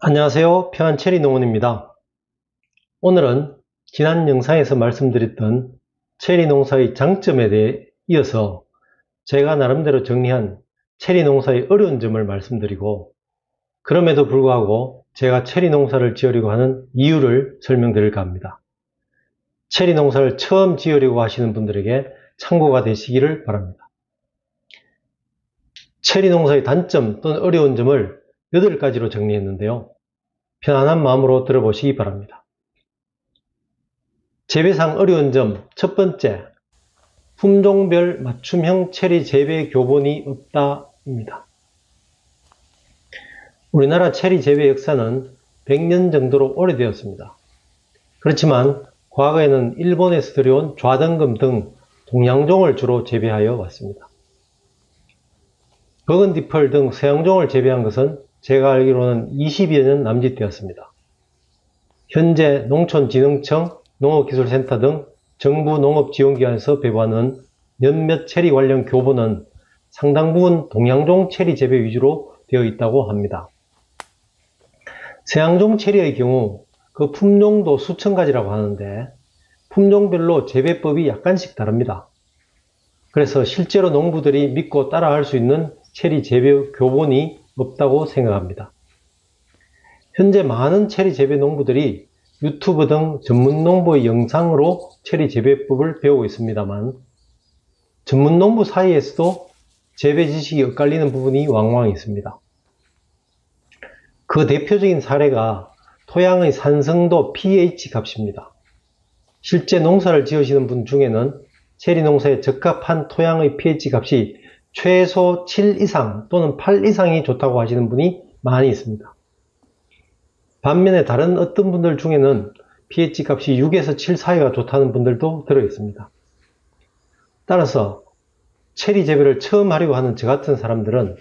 안녕하세요. 평안체리농원입니다. 오늘은 지난 영상에서 말씀드렸던 체리 농사의 장점에 대해 이어서 제가 나름대로 정리한 체리 농사의 어려운 점을 말씀드리고, 그럼에도 불구하고 제가 체리 농사를 지으려고 하는 이유를 설명드릴까 합니다. 체리 농사를 처음 지으려고 하시는 분들에게 참고가 되시기를 바랍니다. 체리 농사의 단점 또는 어려운 점을 8가지로 정리했는데요. 편안한 마음으로 들어보시기 바랍니다. 재배상 어려운 점 첫 번째, 품종별 맞춤형 체리 재배 교본이 없다입니다. 우리나라 체리 재배 역사는 100년 정도로 오래되었습니다. 그렇지만 과거에는 일본에서 들여온 좌등금 등 동양종을 주로 재배하여 왔습니다. 버건디펄 등 서양종을 재배한 것은 제가 알기로는 20여 년 남짓되었습니다. 현재 농촌진흥청, 농업기술센터 등 정부 농업지원기관에서 배부하는 몇몇 체리 관련 교본은 상당 부분 동양종 체리 재배 위주로 되어 있다고 합니다. 서양종 체리의 경우 그 품종도 수천 가지라고 하는데 품종별로 재배법이 약간씩 다릅니다. 그래서 실제로 농부들이 믿고 따라할 수 있는 체리 재배 교본이 없다고 생각합니다. 현재 많은 체리 재배 농부들이 유튜브 등 전문 농부의 영상으로 체리 재배법을 배우고 있습니다만, 전문 농부 사이에서도 재배 지식이 엇갈리는 부분이 왕왕 있습니다. 그 대표적인 사례가 토양의 산성도 pH 값입니다. 실제 농사를 지으시는 분 중에는 체리 농사에 적합한 토양의 pH 값이 최소 7 이상 또는 8 이상이 좋다고 하시는 분이 많이 있습니다. 반면에 다른 어떤 분들 중에는 pH 값이 6에서 7 사이가 좋다는 분들도 들어있습니다. 따라서 체리 재배를 처음 하려고 하는 저 같은 사람들은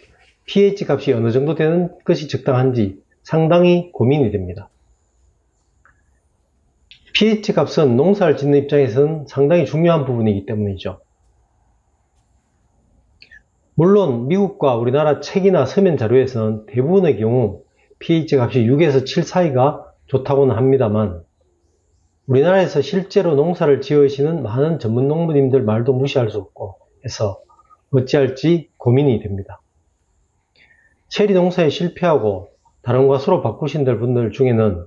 pH 값이 어느 정도 되는 것이 적당한지 상당히 고민이 됩니다. pH 값은 농사를 짓는 입장에서는 상당히 중요한 부분이기 때문이죠. 물론 미국과 우리나라 책이나 서면 자료에서는 대부분의 경우 pH 값이 6에서 7 사이가 좋다고는 합니다만, 우리나라에서 실제로 농사를 지으시는 많은 전문 농부님들 말도 무시할 수 없고 해서 어찌할지 고민이 됩니다. 체리 농사에 실패하고 다른 과수로 바꾸신 분들 중에는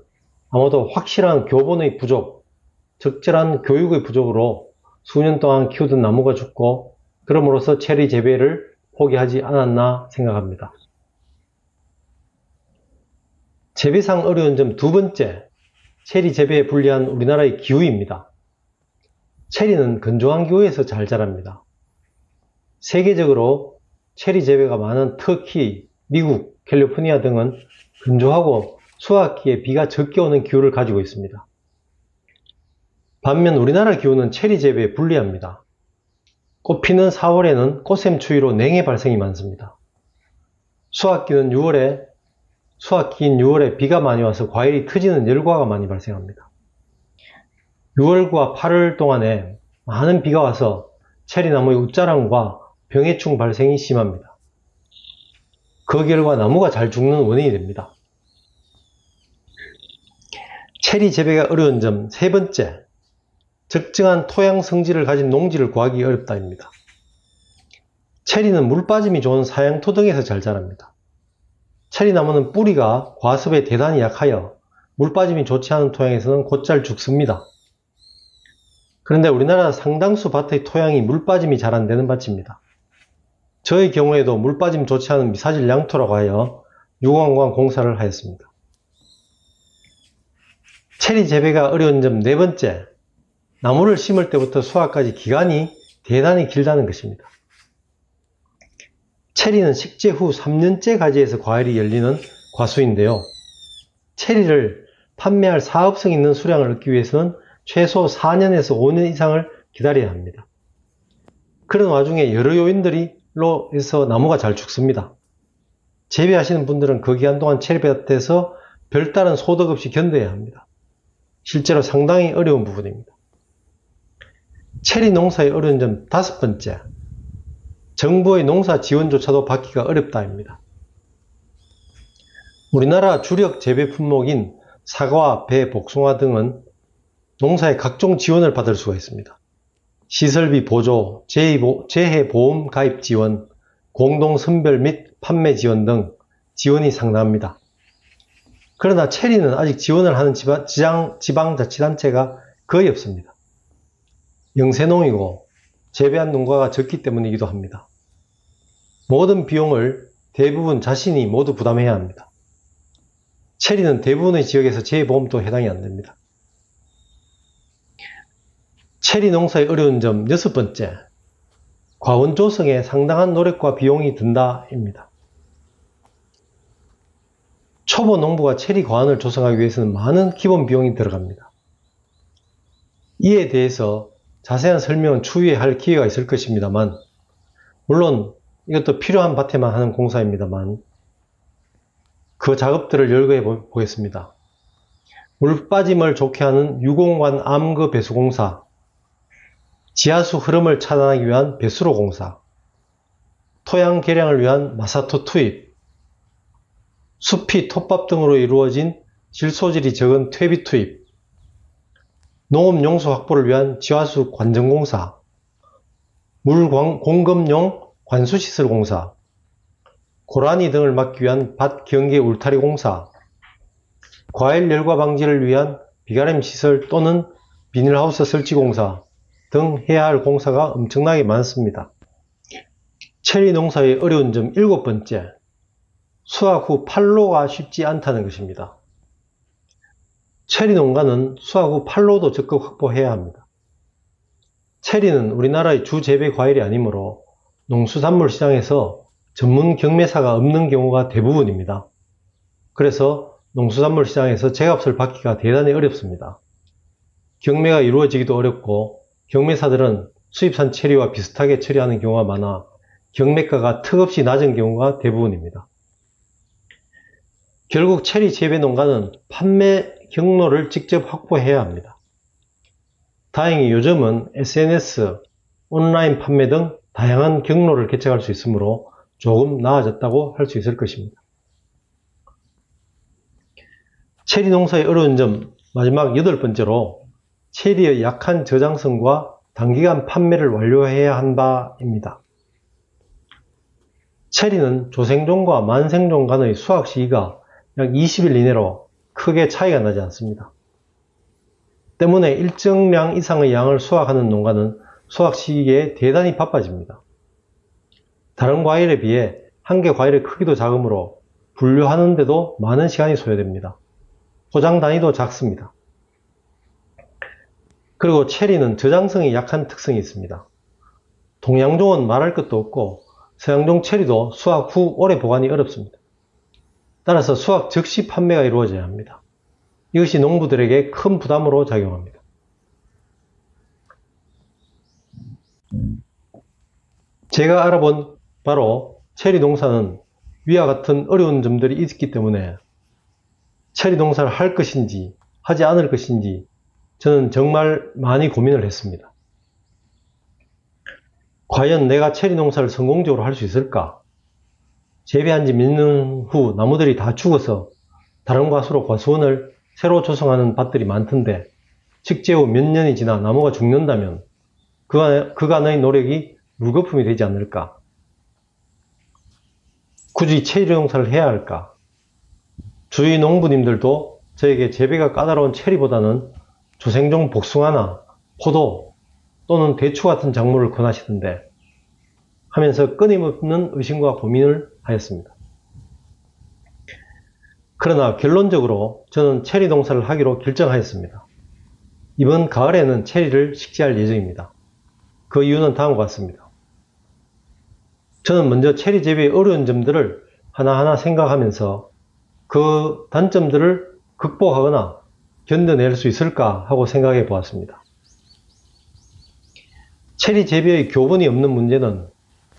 아마도 확실한 교본의 부족, 적절한 교육의 부족으로 수년 동안 키우던 나무가 죽고 그럼으로써 체리 재배를 포기하지 않았나 생각합니다. 재배상 어려운 점 두 번째, 체리 재배에 불리한 우리나라의 기후입니다. 체리는 건조한 기후에서 잘 자랍니다. 세계적으로 체리 재배가 많은 터키, 미국, 캘리포니아 등은 건조하고 수확기에 비가 적게 오는 기후를 가지고 있습니다. 반면 우리나라 기후는 체리 재배에 불리합니다. 꽃 피는 4월에는 꽃샘 추위로 냉해 발생이 많습니다. 수확기인 6월에 비가 많이 와서 과일이 터지는 열과가 많이 발생합니다. 6월과 8월 동안에 많은 비가 와서 체리나무의 웃자람과 병해충 발생이 심합니다. 그 결과 나무가 잘 죽는 원인이 됩니다. 체리 재배가 어려운 점 세 번째, 적정한 토양 성질을 가진 농지를 구하기 어렵다입니다. 체리는 물 빠짐이 좋은 사양토 등에서 잘 자랍니다. 체리나무는 뿌리가 과습에 대단히 약하여 물 빠짐이 좋지 않은 토양에서는 곧잘 죽습니다. 그런데 우리나라 상당수 밭의 토양이 물 빠짐이 잘 안되는 밭입니다. 저의 경우에도 물 빠짐 좋지 않은 미사질 양토라고 하여 유광광 공사를 하였습니다. 체리 재배가 어려운 점 네 번째, 나무를 심을 때부터 수확까지 기간이 대단히 길다는 것입니다. 체리는 식재 후 3년째 가지에서 과일이 열리는 과수인데요. 체리를 판매할 사업성 있는 수량을 얻기 위해서는 최소 4년에서 5년 이상을 기다려야 합니다. 그런 와중에 여러 요인들로 해서 나무가 잘 죽습니다. 재배하시는 분들은 그 기간 동안 체리밭에서 별다른 소득 없이 견뎌야 합니다. 실제로 상당히 어려운 부분입니다. 체리 농사의 어려운 점 다섯 번째, 정부의 농사 지원조차도 받기가 어렵다입니다. 우리나라 주력 재배 품목인 사과, 배, 복숭아 등은 농사에 각종 지원을 받을 수가 있습니다. 시설비 보조, 재해보험 가입 지원, 공동 선별 및 판매 지원 등 지원이 상당합니다. 그러나 체리는 아직 지원을 하는 지방자치단체가 거의 없습니다. 영세농이고 재배한 농가가 적기 때문이기도 합니다. 모든 비용을 대부분 자신이 모두 부담해야 합니다. 체리는 대부분의 지역에서 재해보험도 해당이 안 됩니다. 체리 농사의 어려운 점 6번째, 과원 조성에 상당한 노력과 비용이 든다입니다. 초보 농부가 체리 과원을 조성하기 위해서는 많은 기본 비용이 들어갑니다. 이에 대해서 자세한 설명은 추후에 할 기회가 있을 것입니다만, 물론 이것도 필요한 밭에만 하는 공사입니다만, 그 작업들을 열거해 보겠습니다. 물 빠짐을 좋게 하는 유공관 암그 배수 공사, 지하수 흐름을 차단하기 위한 배수로 공사, 토양 개량을 위한 마사토 투입, 숲이 톱밥 등으로 이루어진 질소질이 적은 퇴비 투입, 농업 용수 확보를 위한 지하수 관정 공사, 물 공급용 관수시설 공사, 고라니 등을 막기 위한 밭 경계 울타리 공사, 과일 열과 방지를 위한 비가림 시설 또는 비닐하우스 설치 공사 등 해야 할 공사가 엄청나게 많습니다. 체리 농사의 어려운 점 7번째, 수확 후 판로가 쉽지 않다는 것입니다. 체리 농가는 수확 후 판로도 적극 확보해야 합니다. 체리는 우리나라의 주 재배 과일이 아니므로 농수산물 시장에서 전문 경매사가 없는 경우가 대부분입니다. 그래서 농수산물 시장에서 제값을 받기가 대단히 어렵습니다. 경매가 이루어지기도 어렵고 경매사들은 수입산 체리와 비슷하게 처리하는 경우가 많아 경매가가 턱없이 낮은 경우가 대부분입니다. 결국 체리 재배 농가는 판매 경로를 직접 확보해야 합니다. 다행히 요즘은 SNS, 온라인 판매 등 다양한 경로를 개척할 수 있으므로 조금 나아졌다고 할 수 있을 것입니다. 체리 농사의 어려운 점 마지막 8번째로 체리의 약한 저장성과 단기간 판매를 완료해야 한다입니다. 체리는 조생종과 만생종 간의 수확 시기가 약 20일 이내로 크게 차이가 나지 않습니다. 때문에 일정량 이상의 양을 수확하는 농가는 수확 시기에 대단히 바빠집니다. 다른 과일에 비해 한 개 과일의 크기도 작으므로 분류하는데도 많은 시간이 소요됩니다. 포장 단위도 작습니다. 그리고 체리는 저장성이 약한 특성이 있습니다. 동양종은 말할 것도 없고 서양종 체리도 수확 후 오래 보관이 어렵습니다. 따라서 수확 즉시 판매가 이루어져야 합니다. 이것이 농부들에게 큰 부담으로 작용합니다. 제가 알아본 바로 체리 농사는 위와 같은 어려운 점들이 있기 때문에 체리 농사를 할 것인지 하지 않을 것인지 저는 정말 많이 고민을 했습니다. 과연 내가 체리 농사를 성공적으로 할 수 있을까? 재배한 지 몇 년 후 나무들이 다 죽어서 다른 과수로 과수원을 새로 조성하는 밭들이 많던데 식재 후 몇 년이 지나 나무가 죽는다면 그간의 노력이 물거품이 되지 않을까? 굳이 체리 농사를 해야 할까? 주위 농부님들도 저에게 재배가 까다로운 체리보다는 조생종 복숭아나 포도 또는 대추 같은 작물을 권하시던데 하면서 끊임없는 의심과 고민을 하였습니다. 그러나 결론적으로 저는 체리 농사를 하기로 결정하였습니다. 이번 가을에는 체리를 식재할 예정입니다. 그 이유는 다음과 같습니다. 저는 먼저 체리 재배의 어려운 점들을 하나하나 생각하면서 그 단점들을 극복하거나 견뎌낼 수 있을까 하고 생각해 보았습니다. 체리 재배의 교본이 없는 문제는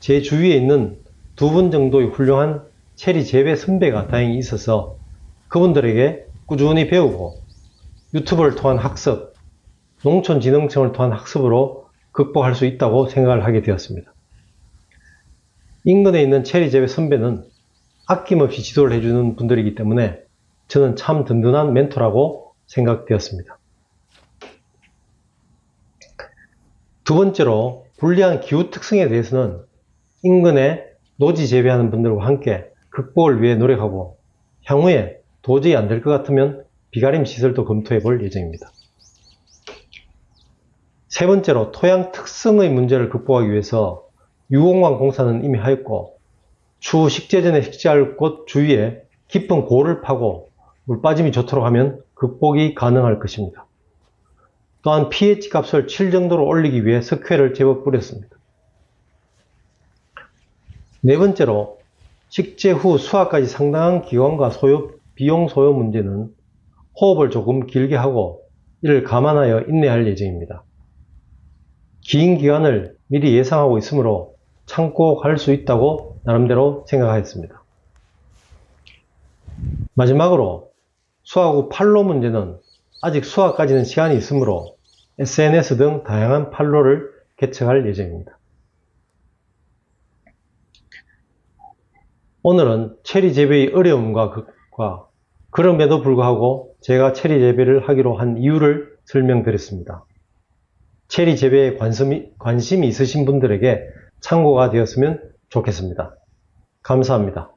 제 주위에 있는 2분 정도의 훌륭한 체리 재배 선배가 다행히 있어서 그분들에게 꾸준히 배우고 유튜브를 통한 학습, 농촌진흥청을 통한 학습으로 극복할 수 있다고 생각을 하게 되었습니다. 인근에 있는 체리 재배 선배는 아낌없이 지도를 해주는 분들이기 때문에 저는 참 든든한 멘토라고 생각되었습니다. 두 번째로 불리한 기후 특성에 대해서는 인근에 노지 재배하는 분들과 함께 극복을 위해 노력하고 향후에 도저히 안 될 것 같으면 비가림 시설도 검토해 볼 예정입니다. 세 번째로 토양 특성의 문제를 극복하기 위해서 유공관 공사는 이미 하였고 추후 식재전에 식재할 곳 주위에 깊은 고를 파고 물 빠짐이 좋도록 하면 극복이 가능할 것입니다. 또한 pH 값을 7 정도로 올리기 위해 석회를 제법 뿌렸습니다. 네 번째로 식재 후 수확까지 상당한 기간과 비용 소요 문제는 호흡을 조금 길게 하고 이를 감안하여 인내할 예정입니다. 긴 기간을 미리 예상하고 있으므로 참고 갈 수 있다고 나름대로 생각하였습니다. 마지막으로 수확 후 판로 문제는 아직 수확까지는 시간이 있으므로 SNS 등 다양한 판로를 개척할 예정입니다. 오늘은 체리 재배의 어려움과 그럼에도 불구하고 제가 체리 재배를 하기로 한 이유를 설명드렸습니다. 체리 재배에 관심이 있으신 분들에게 참고가 되었으면 좋겠습니다. 감사합니다.